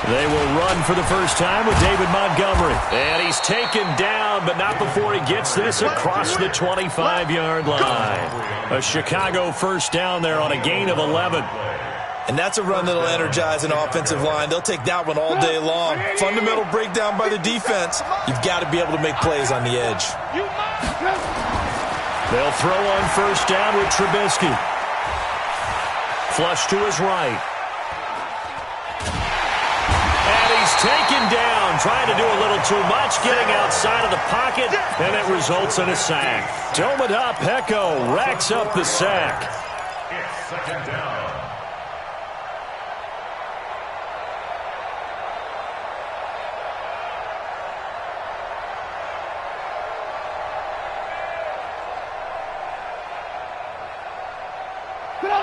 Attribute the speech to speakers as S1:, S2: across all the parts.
S1: They will run for the first time with David Montgomery. And he's taken down, but not before he gets this across the 25-yard line. A Chicago first down there on a gain of 11.
S2: And that's a run that'll energize an offensive line. They'll take that one all day long. Fundamental breakdown by the defense. You've got to be able to make plays on the edge.
S1: They'll throw on first down with Trubisky. Flush to his right. And he's taken down, trying to do a little too much, getting outside of the pocket, and it results in a sack. Tomoda Peko racks up the sack.
S3: It's second down.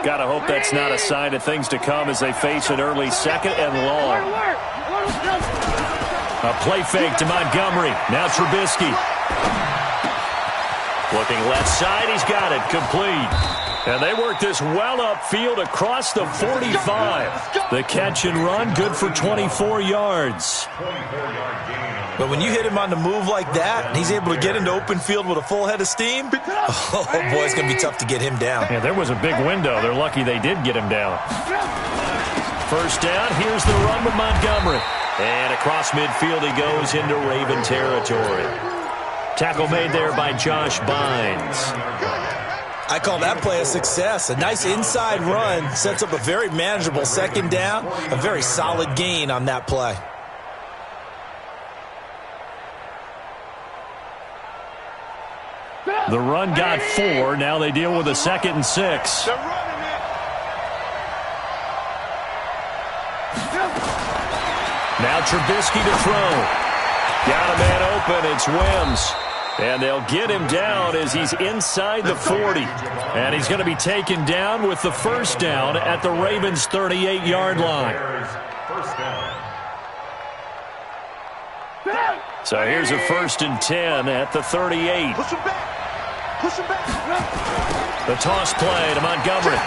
S1: Got to hope that's not a sign of things to come as they face an early second and long. A play fake to Montgomery. Now Trubisky. Looking left side. He's got it. Complete. And they work this well upfield across the 45. The catch and run good for 24 yards.
S2: But when you hit him on the move like that, and he's able to get into open field with a full head of steam, oh, boy, it's going to be tough to get him down.
S1: Yeah, there was a big window. They're lucky they did get him down. First down, here's the run with Montgomery. And across midfield he goes into Raven territory. Tackle made there by Josh Bynes.
S2: I call that play a success. A nice inside run sets up a very manageable second down, a very solid gain on that play.
S1: The run got 4. Now they deal with a 2nd and 6. Now Trubisky to throw. Got a man open. It's Wims. And they'll get him down as he's inside the 40. And he's going to be taken down with the first down at the Ravens' 38-yard line. So here's a 1st and 10 at the 38. The toss play to Montgomery.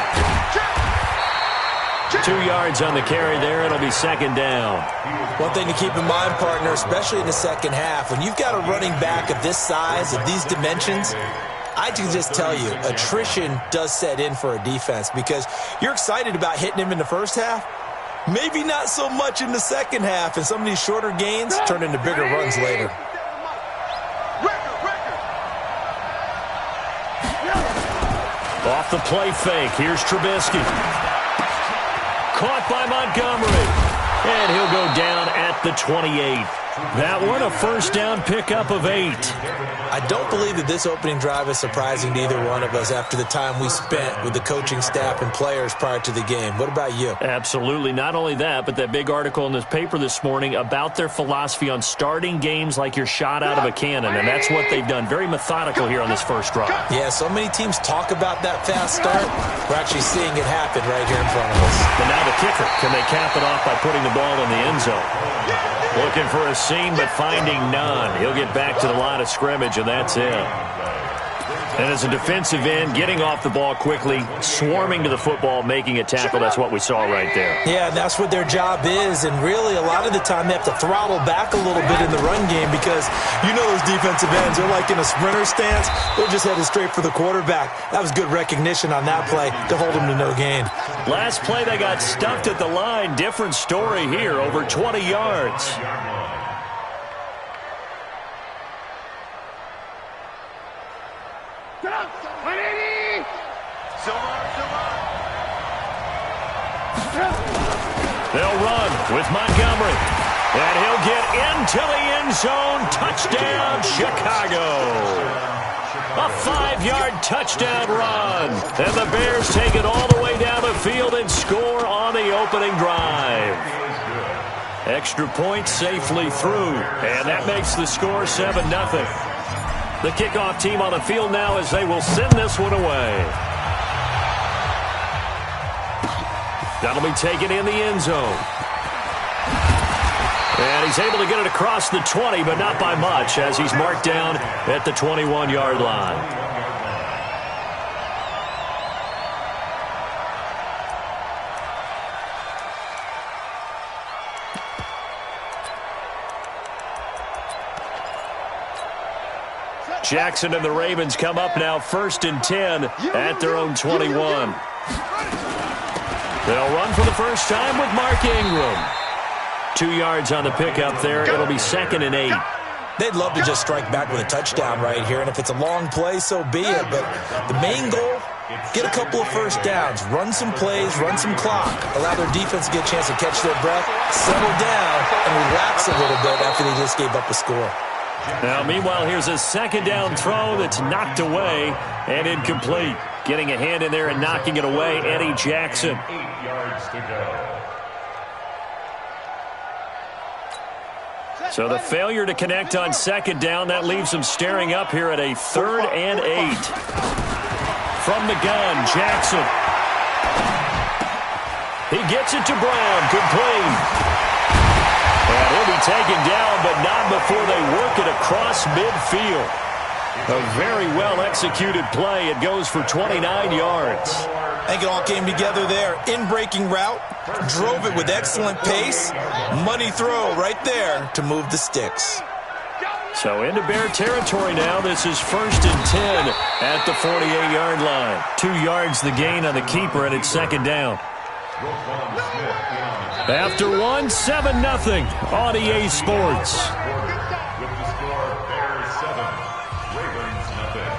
S1: 2 yards on the carry there. It'll be second down.
S2: One thing to keep in mind, partner, especially in the second half, when you've got a running back of this size, of these dimensions, I can just tell you, attrition does set in for a defense because you're excited about hitting him in the first half. Maybe not so much in the second half, and some of these shorter gains turn into bigger runs later.
S1: Off the play fake. Here's Trubisky. Caught by Montgomery. And he'll go down at the 28. That one, a first down pickup of 8.
S2: I don't believe that this opening drive is surprising to either one of us after the time we spent with the coaching staff and players prior to the game. What about you?
S1: Absolutely. Not only that, but that big article in this paper this morning about their philosophy on starting games like you're shot out of a cannon, and that's what they've done. Very methodical here on this first drive.
S2: Yeah, so many teams talk about that fast start. We're actually seeing it happen right here in front of us.
S1: But now the kicker. Can they cap it off by putting the ball in the end zone? Looking for a seam, but finding none. He'll get back to the line of scrimmage, and that's it. And as a defensive end, getting off the ball quickly, swarming to the football, making a tackle, that's what we saw right there.
S2: Yeah, and that's what their job is, and really a lot of the time they have to throttle back a little bit in the run game because you know those defensive ends, they're like in a sprinter stance. They're just headed straight for the quarterback. That was good recognition on that play to hold them to no gain.
S1: Last play, they got stuffed at the line. Different story here, over 20 yards. They'll run with Montgomery. And he'll get into the end zone. Touchdown, Chicago. A 5-yard touchdown run. And the Bears take it all the way down the field and score on the opening drive. Extra point safely through. And that makes the score 7-0. The kickoff team on the field now as they will send this one away. That'll be taken in the end zone. And he's able to get it across the 20, but not by much, as he's marked down at the 21-yard line. Jackson and the Ravens come up now 1st and 10 at their own 21. They'll run for the first time with Mark Ingram. 2 yards on the pickup there. It'll be 2nd and 8.
S2: They'd love to just strike back with a touchdown right here, and if it's a long play, so be it. But the main goal, get a couple of first downs, run some plays, run some clock, allow their defense to get a chance to catch their breath, settle down, and relax a little bit after they just gave up a score.
S1: Now, meanwhile, here's a 2nd down throw that's knocked away and incomplete. Getting a hand in there and knocking it away, Eddie Jackson.
S3: 8 yards to go.
S1: So the failure to connect on 2nd down, that leaves them staring up here at a 3rd and 8. From the gun, Jackson. He gets it to Brown, complete. And he'll be taken down, but not before they work it across midfield. A very well-executed play. It goes for 29 yards.
S2: I think it all came together there. In-breaking route, drove it with excellent pace. Money throw right there to move the sticks.
S1: So into Bear territory now. This is 1st and 10 at the 48-yard line. 2 yards the gain on the keeper, and it's 2nd down. After 1, 7-0 on EA Sports.
S3: With the score, Bears 7, Ravens nothing.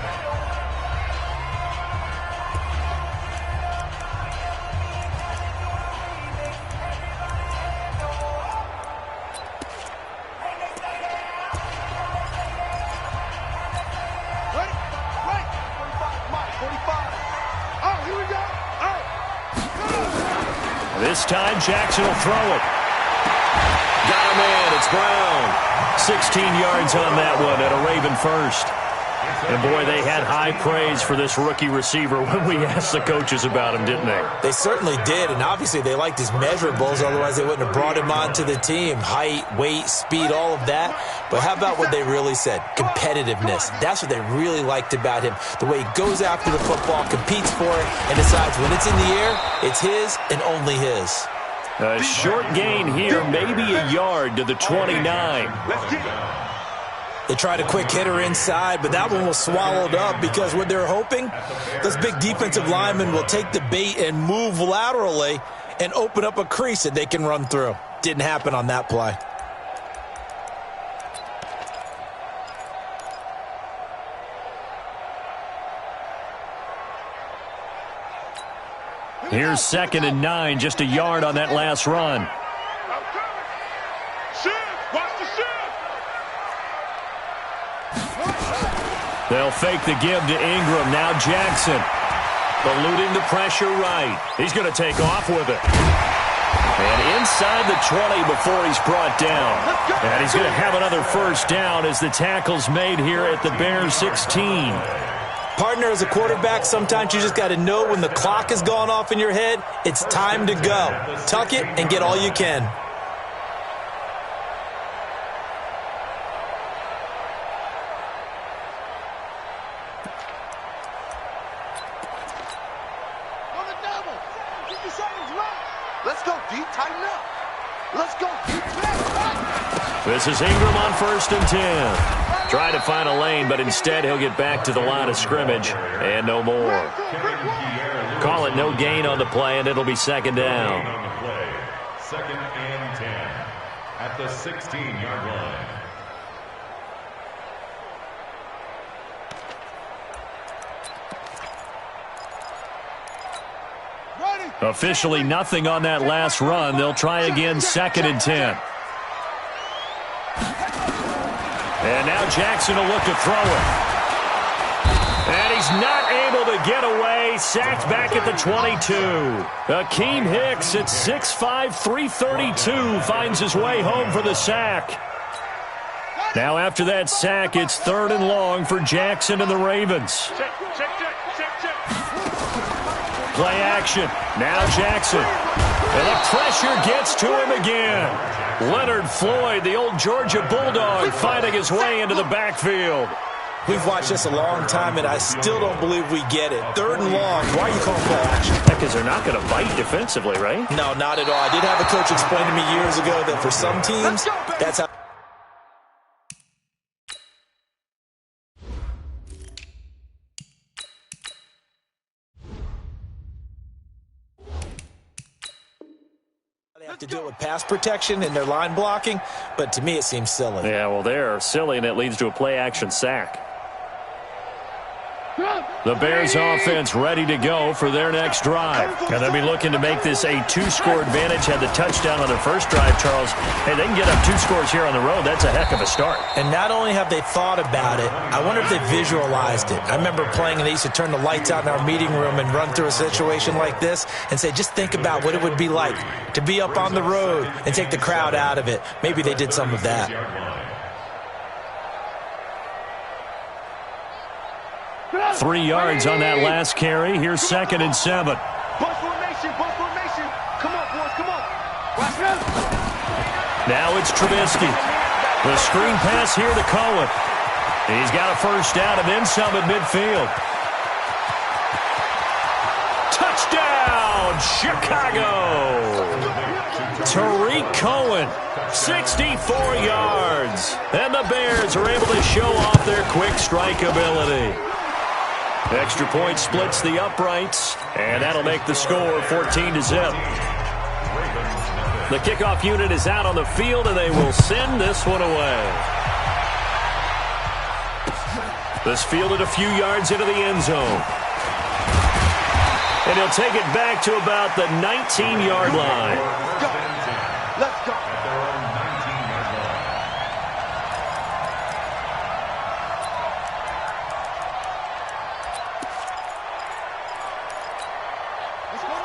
S1: This time, Jackson will throw it. Got him in. It's Brown. 16 yards on that one at a Raven first. And, boy, they had high praise for this rookie receiver when we asked the coaches about him, didn't they?
S2: They certainly did, and obviously they liked his measurables. Otherwise, they wouldn't have brought him onto the team. Height, weight, speed, all of that. But how about what they really said? Competitiveness. That's what they really liked about him. The way he goes after the football, competes for it, and decides when it's in the air, it's his and only his.
S1: A short gain here, maybe a yard to the 29.
S2: They tried a quick hitter inside, but that one was swallowed up because what they're hoping, those big defensive linemen will take the bait and move laterally and open up a crease that they can run through. Didn't happen on that play.
S1: Here's 2nd and 9, just a yard on that last run. They'll fake the give to Ingram. Now Jackson eluding the pressure right. He's going to take off with it. And inside the 20 before he's brought down. And he's going to have another first down as the tackle's made here at the Bears 16.
S2: Partner, as a quarterback, sometimes you just got to know when the clock has gone off in your head, it's time to go. Tuck it and get all you can.
S4: Let's go deep, tighten up. Let's go deep.
S1: This is Ingram on 1st and 10. Trying to find a lane, but instead he'll get back to the line of scrimmage and no more. Call it no gain on the play, and it'll be 2nd down.
S3: 2nd and 10 at the 16-yard line.
S1: Officially nothing on that last run. They'll try again, 2nd and 10. And now Jackson will look to throw it. And he's not able to get away. Sacked back at the 22. Akeem Hicks at 6'5", 332 finds his way home for the sack. Now after that sack, it's 3rd and long for Jackson and the Ravens. Play action. Now Jackson. And the pressure gets to him again. Leonard Floyd, the old Georgia Bulldog, finding his way into the backfield.
S2: We've watched this a long time, and I still don't believe we get it. 3rd and long. Why are you calling play action?
S1: Because they're not going to bite defensively, right?
S2: No, not at all. I did have a coach explain to me years ago that for some teams, that's how... to do it with pass protection and their line blocking, but to me it seems silly.
S1: Yeah, well, they're silly, and it leads to a play-action sack. The Bears offense ready to go for their next drive. And they'll be looking to make this a 2-score advantage. Had the touchdown on their first drive, Charles. Hey, they can get up 2 scores here on the road. That's a heck of a start.
S2: And not only have they thought about it, I wonder if they visualized it. I remember playing, and they used to turn the lights out in our meeting room and run through a situation like this and say, just think about what it would be like to be up on the road and take the crowd out of it. Maybe they did some of that.
S1: 3 yards on that last carry. Here's 2nd and 7.
S4: Bus formation, bus formation. Come on, boys, come on. Watch this.
S1: Now it's Trubisky. The screen pass here to Cohen. He's got a first down and then some at midfield. Touchdown, Chicago! Tariq Cohen, 64 yards. And the Bears are able to show off their quick strike ability. Extra point splits the uprights, and that'll make the score 14-0. The kickoff unit is out on the field, and they will send this one away. This fielded a few yards into the end zone. And he'll take it back to about the 19-yard line.
S4: Let's go.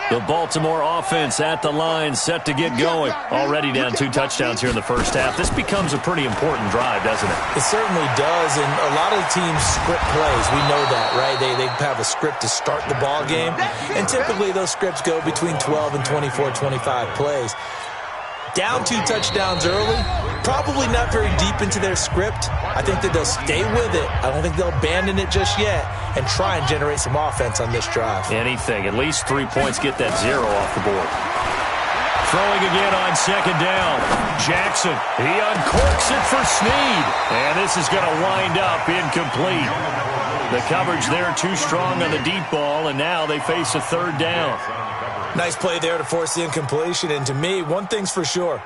S1: The Baltimore offense at the line, set to get going. Already down 2 touchdowns here in the first half. This becomes a pretty important drive, doesn't it?
S2: It certainly does, and a lot of the teams script plays. We know that, right? They have a script to start the ball game, and typically those scripts go between 12 and 24, 25 plays. Down 2 touchdowns early, probably not very deep into their script. I think that they'll stay with it. I don't think they'll abandon it just yet and try and generate some offense on this drive.
S1: Anything. At least 3 points, get that 0 off the board. Throwing again on 2nd down. Jackson, he uncorks it for Snead. And this is going to wind up incomplete. The coverage there too strong on the deep ball, and now they face a 3rd down.
S2: Nice play there to force the incompletion. And to me, one thing's for sure.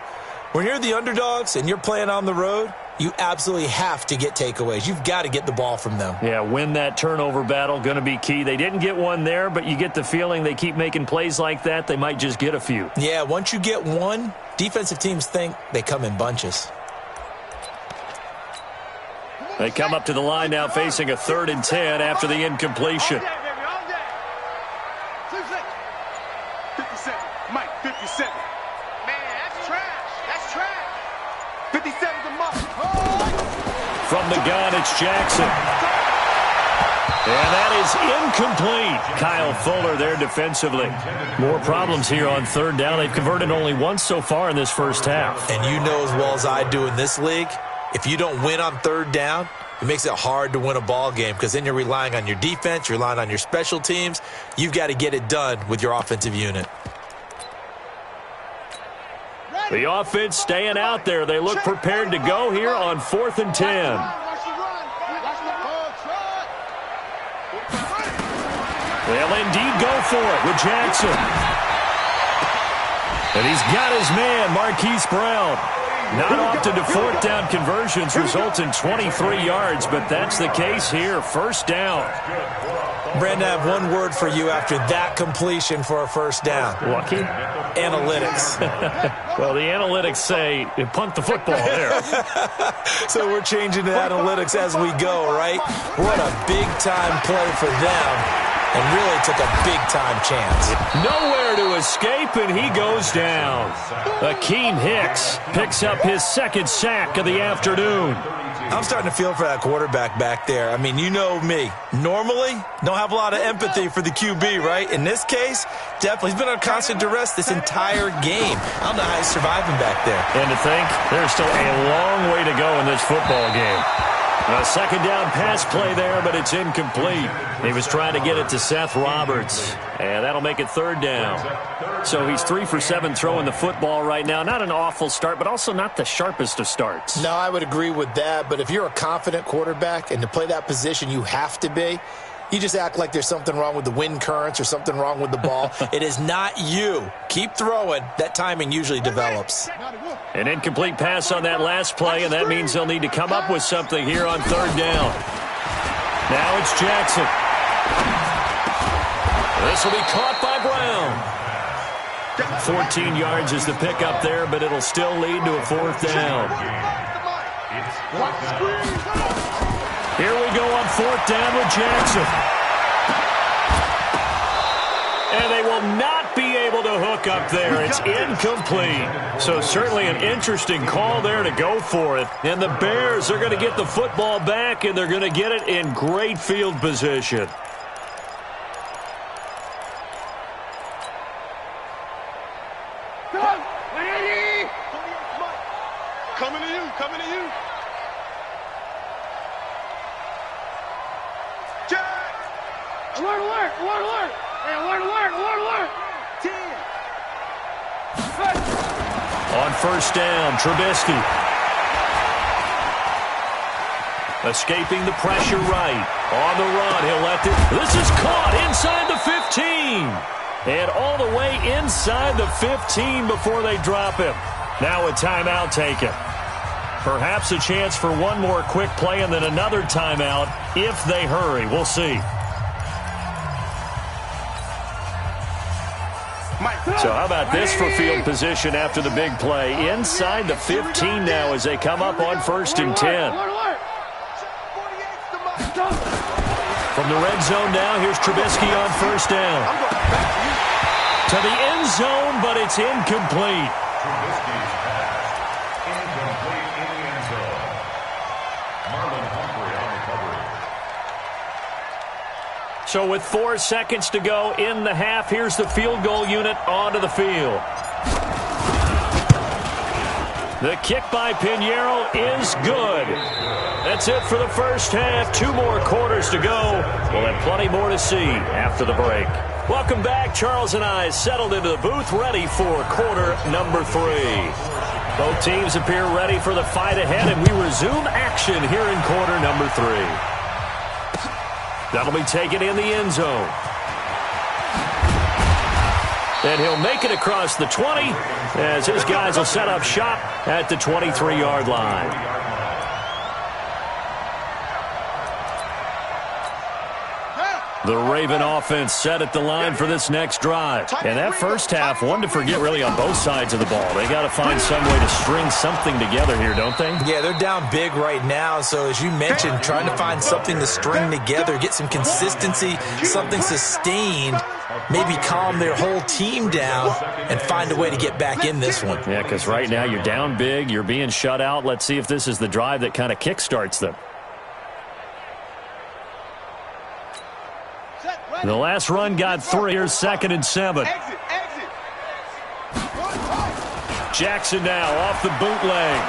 S2: When you're the underdogs and you're playing on the road, you absolutely have to get takeaways. You've got to get the ball from them.
S1: Yeah, win that turnover battle, going to be key. They didn't get one there, but you get the feeling they keep making plays like that, they might just get a few.
S2: Yeah, once you get one, defensive teams think they come in bunches.
S1: They come up to the line now facing a 3rd and 10 after the incompletion.
S4: 57. Mike, 57. Man, that's trash. That's trash. 57's a must.
S1: From the gun, it's Jackson. And that is incomplete. Kyle Fuller there defensively. More problems here on 3rd down. They've converted only once so far in this first half.
S2: And you know as well as I do in this league, if you don't win on 3rd down, it makes it hard to win a ball game because then you're relying on your defense, you're relying on your special teams. You've got to get it done with your offensive unit.
S1: The offense staying out there. They look prepared to go here on 4th and 10. They'll indeed go for it with Jackson. And he's got his man, Marquise Brown. Not often do 4th down conversions result in 23 yards, but that's the case here. 1st down.
S2: Brandon, I have one word for you after that completion for a 1st down.
S1: Lucky?
S2: Analytics.
S1: Well, the analytics say punt the football there.
S2: So we're changing to analytics as we go, right? What a big-time play for them. And really took a big-time chance.
S1: Nowhere to escape, and he goes down. Akeem Hicks picks up his 2nd sack of the afternoon.
S2: I'm starting to feel for that quarterback back there. I mean, you know me. Normally, don't have a lot of empathy for the QB, right? In this case, definitely. He's been under constant duress this entire game. I don't know how he's surviving back there.
S1: And to think, there's still a long way to go in this football game. A 2nd down pass play there, but it's incomplete. He was trying to get it to Seth Roberts, and that'll make it 3rd down. So he's 3 for 7 throwing the football right now. Not an awful start, but also not the sharpest of starts.
S2: No, I would agree with that, but if you're a confident quarterback and to play that position you have to be, You just act like there's something wrong with the wind currents or something wrong with the ball. It is not you. Keep throwing. That timing usually develops.
S1: An incomplete pass on that last play, and that means they'll need to come up with something here on third down. Now it's Jackson. This will be caught by Brown. 14 yards is the pickup there, but it'll still lead to a fourth down. Here we go on fourth down with Jackson. And they will not be able to hook up there. It's incomplete. So certainly an interesting call there to go for it. And the Bears are going to get the football back, and they're going to get it in great field position.
S4: Coming to you, coming to you.
S5: Alert, alert, alert, alert. Hey, alert, alert, alert, alert. 10.
S1: On first down, Trubisky. Escaping the pressure right. On the run, he'll let it. This is caught inside the 15. And all the way inside the 15 before they drop him. Now a timeout taken. Perhaps a chance for one more quick play and then another timeout if they hurry. We'll see. So how about this for field position after the big play? Inside the 15 now as they come up on first and 10. From the red zone now, here's Trubisky on first down. To the end zone, but it's incomplete.
S3: Trubisky's pass. Incomplete in the end zone. Marlon Humphrey on the coverage.
S1: So with 4 seconds to go in the half, here's the field goal unit onto the field. The kick by Pinheiro is good. That's it for the first half. 2 more quarters to go. We'll have plenty more to see after the break. Welcome back. Charles and I settled into the booth, ready for quarter number 3. Both teams appear ready for the fight ahead, and we resume action here in quarter number 3. That'll be taken in the end zone. And he'll make it across the 20 as his guys will set up shop at the 23-yard line. The Raven offense set at the line for this next drive. And that first half, one to forget really on both sides of the ball. They got to find some way to string something together here, don't they?
S2: Yeah, they're down big right now. So as you mentioned, trying to find something to string together, get some consistency, something sustained, maybe calm their whole team down and find a way to get back in this one.
S1: Yeah, because right now you're down big, you're being shut out. Let's see if this is the drive that kind of kickstarts them. The last run got 3. Here's 2nd and 7. Jackson now off the bootleg.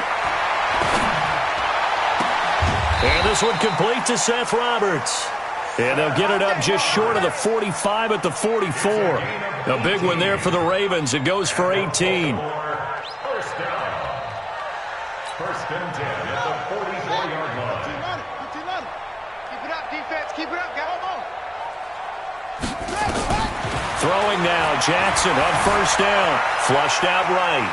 S1: And this one complete to Seth Roberts. And they'll get it up just short of the 45 at the 44. A big one there for the Ravens. It goes for 18.
S3: First down. First and 10 at the 44-yard line.
S4: Keep it up, defense. Keep it up, guys.
S1: Throwing now, Jackson on first down. Flushed out right.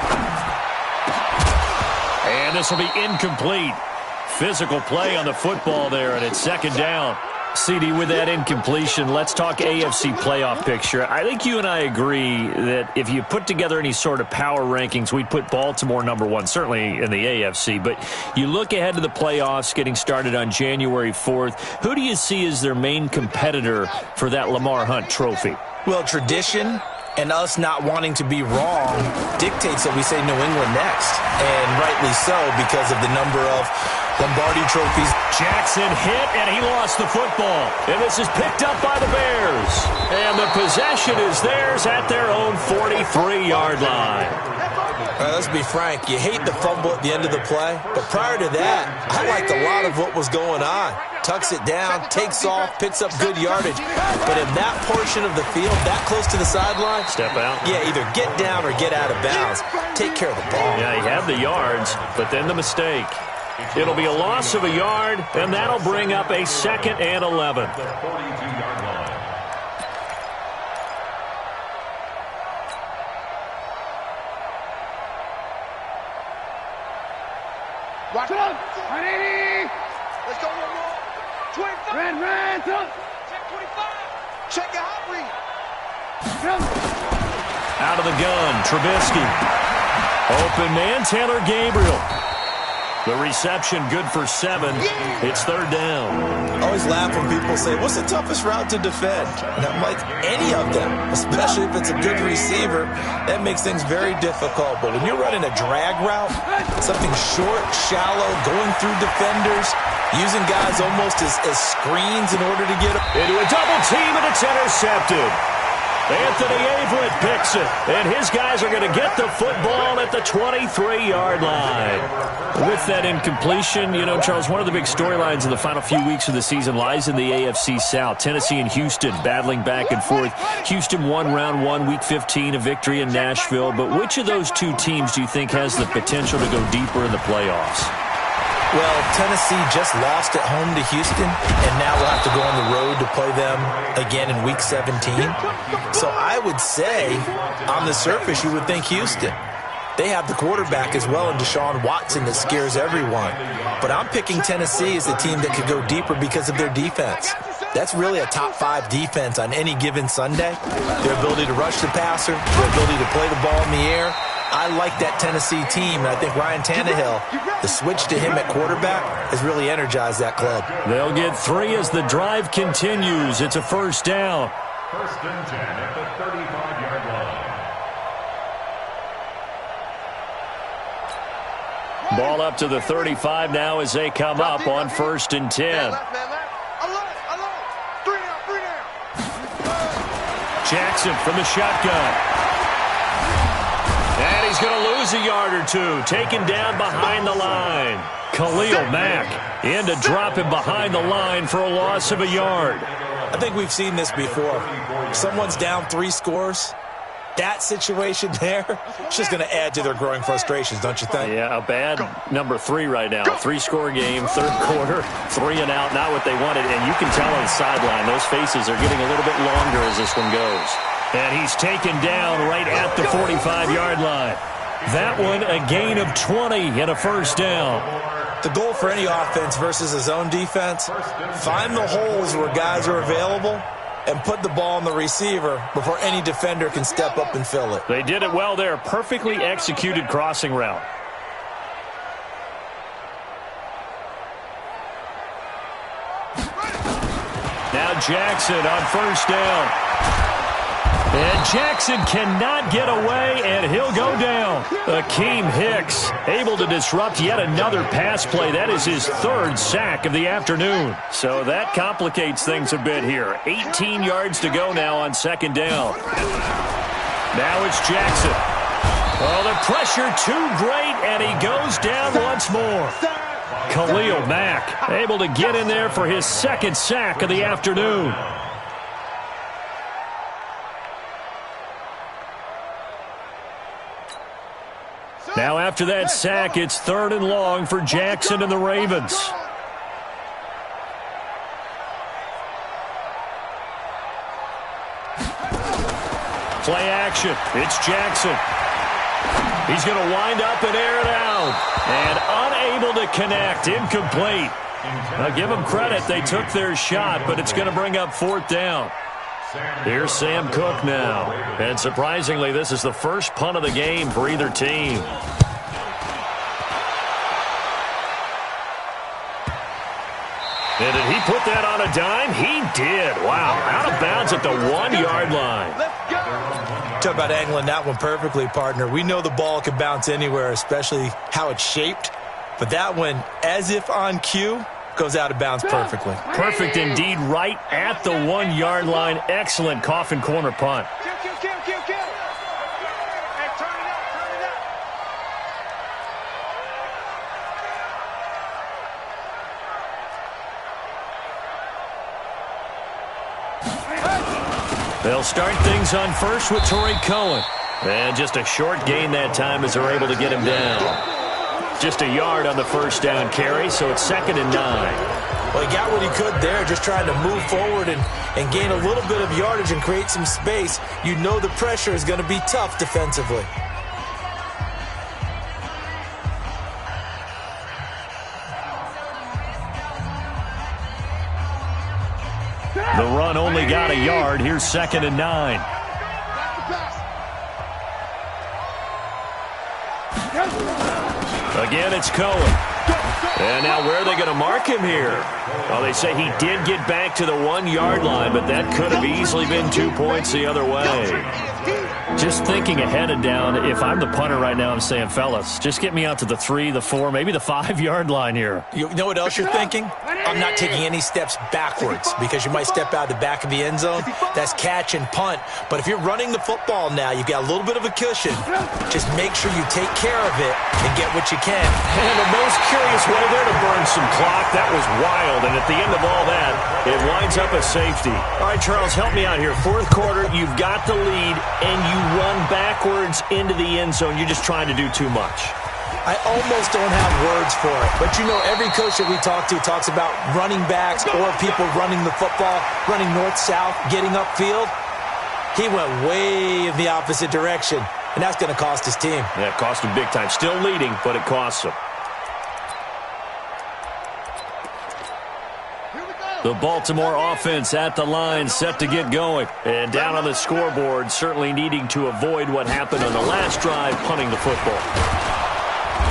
S1: And this will be incomplete. Physical play on the football there, and it's 2nd down. CD, with that incompletion, let's talk AFC playoff picture. I think you and I agree that if you put together any sort of power rankings, we'd put Baltimore number 1, certainly in the AFC. But you look ahead to the playoffs getting started on January 4th. Who do you see as their main competitor for that Lamar Hunt trophy?
S2: Well, tradition and us not wanting to be wrong dictates that we say New England next. And rightly so, because of the number of Lombardi trophies.
S1: Jackson hit, and he lost the football. And this is picked up by the Bears. And the possession is theirs at their own 43-yard line.
S2: All right, let's be frank. You hate the fumble at the end of the play. But prior to that, I liked a lot of what was going on. Tucks it down, takes off, picks up good yardage. But in that portion of the field, that close to the sideline,
S1: step out.
S2: Yeah, either get down or get out of bounds. Take care of the ball.
S1: Yeah, he had the yards, but then the mistake. It'll be a loss of a yard, and that'll bring up a 2nd and 11.
S3: The 42-yard line.
S5: Watch out! 180!
S4: Let's go one more. 25.
S5: Red, up!
S4: Check 25. Check it out, read.
S5: Come!
S1: Out of the gun, Trubisky. Open man, Taylor Gabriel. The reception good for 7. It's 3rd down.
S2: I always laugh when people say, what's the toughest route to defend? And I'm like, any of them, especially if it's a good receiver. That makes things very difficult. But when you're running a drag route, something short, shallow, going through defenders, using guys almost as screens in order to get them
S1: into a double team, and it's intercepted. Anthony Averett picks it, and his guys are going to get the football at the 23-yard line. With that incompletion, you know, Charles, one of the big storylines in the final few weeks of the season lies in the AFC South. Tennessee and Houston battling back and forth. Houston won round 1, week 15, a victory in Nashville. But which of those two teams do you think has the potential to go deeper in the playoffs?
S2: Well, Tennessee just lost at home to Houston, and now we'll have to go on the road to play them again in Week 17. So I would say, on the surface, you would think Houston. They have the quarterback as well in Deshaun Watson that scares everyone. But I'm picking Tennessee as a team that could go deeper because of their defense. That's really a top 5 defense on any given Sunday. Their ability to rush the passer, their ability to play the ball in the air. I like that Tennessee team, and I think Ryan Tannehill, the switch to him at quarterback, has really energized that club.
S1: They'll get 3 as the drive continues. It's a 1st down.
S3: 1st and 10 at the 35-yard line.
S1: Ball up to the 35 now as they come up on 1st and 10. Jackson from the shotgun. And he's going to lose a yard or 2. Taken down behind the line. Khalil Mack in to drop him behind the line for a loss of a yard.
S2: I think we've seen this before. Someone's down 3 scores. That situation there, it's just going to add to their growing frustrations, don't you think?
S1: Yeah, a bad number 3 right now. 3-score game, 3rd quarter, 3 and out, not what they wanted. And you can tell on the sideline, those faces are getting a little bit longer as this one goes. And he's taken down right at the 45-yard line. That one, a gain of 20 and a 1st down.
S2: The goal for any offense versus a zone defense, find the holes where guys are available and put the ball on the receiver before any defender can step up and fill it.
S1: They did it well there. Perfectly executed crossing route. Now Jackson on 1st down. And Jackson cannot get away, and he'll go down. Akeem Hicks able to disrupt yet another pass play. That is his 3rd sack of the afternoon. So that complicates things a bit here. 18 yards to go now on 2nd down. Now it's Jackson. Oh, the pressure too great, and he goes down once more. Khalil Mack able to get in there for his 2nd sack of the afternoon. Now after that sack, it's 3rd and long for Jackson and the Ravens. Play action. It's Jackson. He's going to wind up and air it out. And unable to connect. Incomplete. Now give them credit. They took their shot, but it's going to bring up 4th down. Here's Sam Cook now. And surprisingly, this is the first punt of the game for either team. And did he put that on a dime? He did. Wow. Out of bounds at the 1-yard line.
S2: Talk about angling that one perfectly, partner. We know the ball can bounce anywhere, especially how it's shaped. But that one, as if on cue, goes out of bounds perfectly.
S1: Perfect indeed, right at the 1-yard line. Excellent coffin corner punt. They'll start things on first with Torrey Cohen. And just a short gain that time as they're able to get him down. Just a yard on the first down carry, so it's 2nd and 9.
S2: Well, he got what he could there, just trying to move forward and gain a little bit of yardage and create some space. You know the pressure is going to be tough defensively.
S1: The run only got a yard. Here's 2nd and 9. Again, it's Cohen. And now where are they going to mark him here? Well, they say he did get back to the 1-yard line, but that could have easily been 2 points the other way.
S5: Just thinking ahead of down, if I'm the punter right now, I'm saying, fellas, just get me out to the 3, the 4, maybe the 5-yard line here.
S2: You know what else you're thinking? I'm not taking any steps backwards because you might step out the back of the end zone. That's catch and punt. But if you're running the football now, you've got a little bit of a cushion. Just make sure you take care of it and get what you can.
S1: And the most curious way there to burn some clock. That was wild. And at the end of all that, it winds up a safety. All right, Charles, help me out here. 4th quarter, you've got the lead, and you run backwards into the end zone. You're just trying to do too much.
S2: I almost don't have words for it. But, you know, every coach that we talk to talks about running backs or people running the football, running north-south, getting upfield. He went way in the opposite direction, and that's going to cost his team.
S1: Yeah, it cost him big time. Still leading, but it costs him.
S5: The Baltimore offense at the line, set to get going.
S1: And down on the scoreboard, certainly needing to avoid what happened on the last drive, punting the football.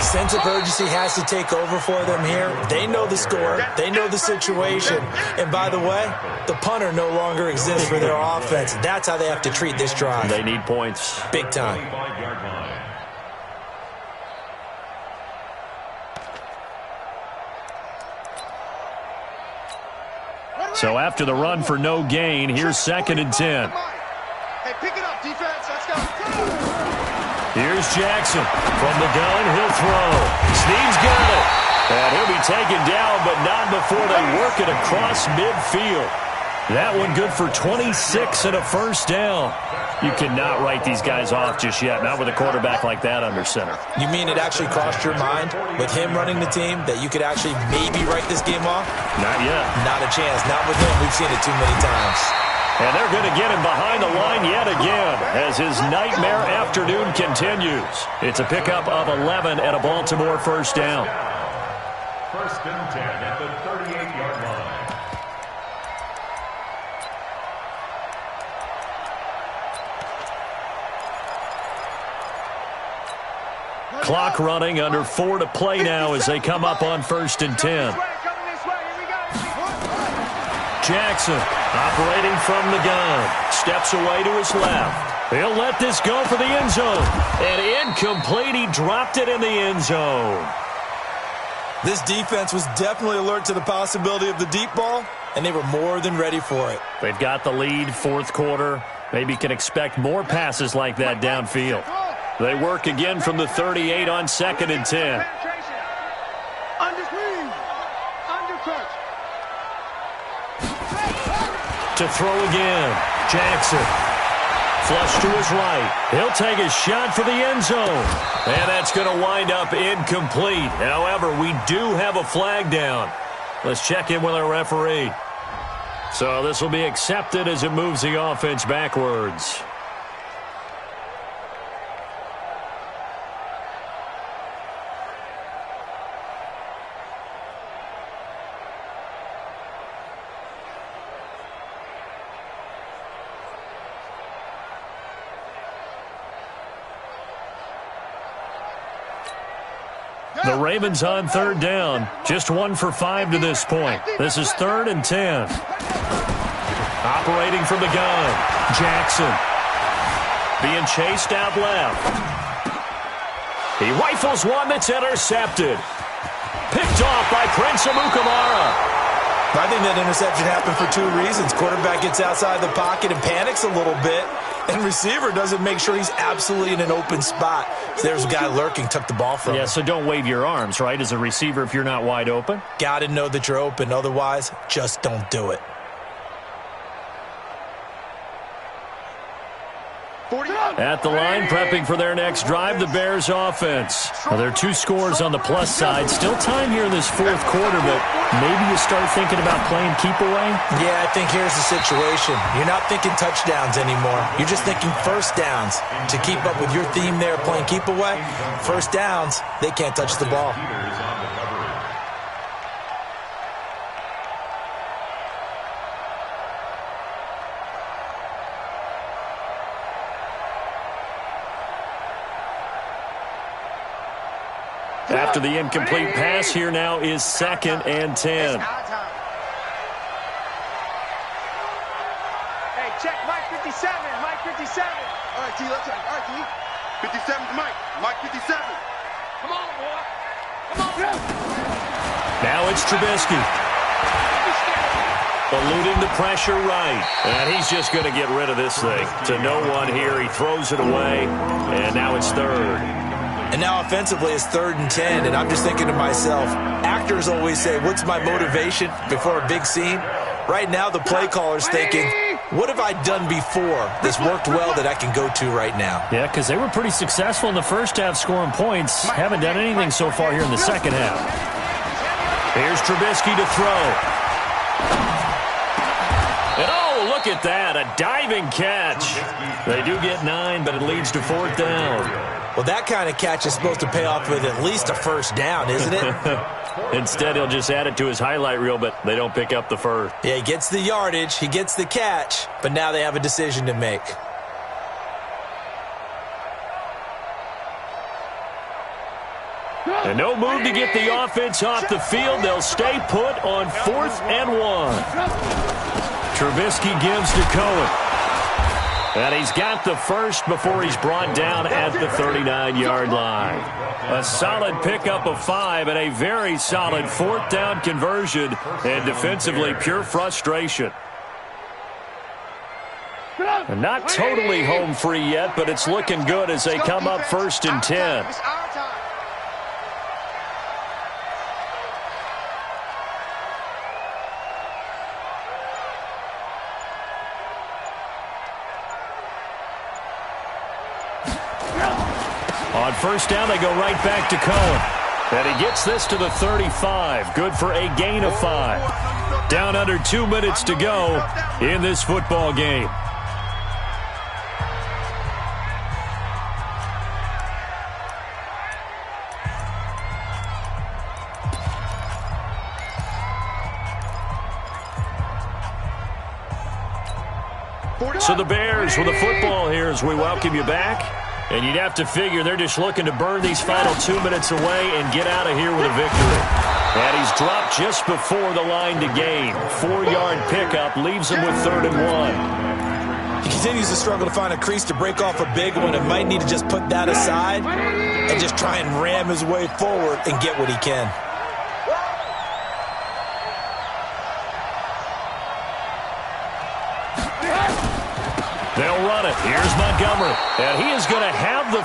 S2: Sense of urgency has to take over for them here. They know the score. They know the situation. And by the way, the punter no longer exists for their offense. That's how they have to treat this drive.
S1: They need points.
S2: Big time.
S5: So after the run for no gain, here's 2nd and 10.
S4: Hey, pick it up, defense. Let's go.
S1: Here's Jackson. From the gun, he'll throw. Snead's got it. And he'll be taken down, but not before they work it across midfield.
S5: That one good for 26 and a first down. You cannot write these guys off just yet, not with a quarterback like that under center.
S2: You mean it actually crossed your mind with him running the team that you could actually maybe write this game off?
S5: Not yet.
S2: Not a chance. Not with him. We've seen it too many times.
S1: And they're going to get him behind the line yet again as his nightmare afternoon continues. It's a pickup of 11 at a Baltimore first down.
S3: 1st and 10 at the 38-yard line.
S1: Clock running, under 4 to play now as they come up on 1st and 10. Jackson operating from the gun. Steps away to his left. He'll let this go for the end zone. And incomplete. He dropped it in the end zone.
S2: This defense was definitely alert to the possibility of the deep ball, and they were more than ready for it.
S5: They've got the lead, 4th quarter. Maybe can expect more passes like that downfield.
S1: They work again from the 38 on 2nd and 10. To throw again. Jackson. Flush to his right. He'll take a shot for the end zone. And that's going to wind up incomplete. However, we do have a flag down. Let's check in with our referee. So this will be accepted as it moves the offense backwards.
S5: The Ravens on 3rd down. Just 1 for 5 to this point. This is 3rd and 10. Operating from the gun. Jackson. Being chased out left.
S1: He rifles one that's intercepted. Picked off by Prince Amukamara.
S2: I think that interception happened for 2 reasons. Quarterback gets outside the pocket and panics a little bit, and receiver doesn't make sure he's absolutely in an open spot. So there's a guy lurking, took the ball from him.
S5: Yeah, so don't wave your arms, right, as a receiver if you're not wide open?
S2: Got to know that you're open. Otherwise, just don't do it.
S5: At the line, prepping for their next drive, the Bears offense. Well, there are 2 scores on the plus side. Still time here in this fourth quarter, but maybe you start thinking about playing keep away?
S2: Yeah, I think here's the situation. You're not thinking touchdowns anymore. You're just thinking first downs. To keep up with your theme there, playing keep away, first downs, they can't touch the ball.
S5: After the incomplete pass, here now is 2nd and 10.
S6: Hey, check Mike 57, Mike 57.
S4: All right, T, let's check. All right, T. 57's Mike. Mike 57.
S6: Come on, boy. Come on.
S5: Now it's Trubisky. Eluding the pressure right. And he's just going to get rid of this thing. To no one here. He throws it away. And now it's 3rd.
S2: And now offensively it's 3rd and 10, and I'm just thinking to myself, actors always say, what's my motivation before a big scene? Right now the play caller's thinking, what have I done before that's worked well that I can go to right now?
S5: Yeah, because they were pretty successful in the first half scoring points. Haven't done anything so far here in the second half. Here's Trubisky to throw. And oh, look at that, a diving catch. They do get 9, but it leads to 4th down.
S2: Well, that kind of catch is supposed to pay off with at least a first down, isn't it?
S5: Instead, he'll just add it to his highlight reel, but they don't pick up the first.
S2: Yeah, he gets the yardage, he gets the catch, but now they have a decision to make.
S5: And no move to get the offense off the field. They'll stay put on 4th and 1. Trubisky gives to Cohen. And he's got the first before he's brought down at the 39-yard line. A solid pickup of 5 and a very solid 4th down conversion. And defensively, pure frustration. And not totally home free yet, but it's looking good as they come up 1st and 10. On 1st down, they go right back to Cohen. And he gets this to the 35. Good for a gain of 5. Down under 2 minutes to go in this football game. So the Bears with the football here as we welcome you back. And you'd have to figure they're just looking to burn these final 2 minutes away and get out of here with a victory. And he's dropped just before the line to gain. 4-yard pickup leaves him with 3rd and 1.
S2: He continues to struggle to find a crease to break off a big one and might need to just put that aside and just try and ram his way forward and get what he can. They'll run it. Here's Montgomery. And he is going to have the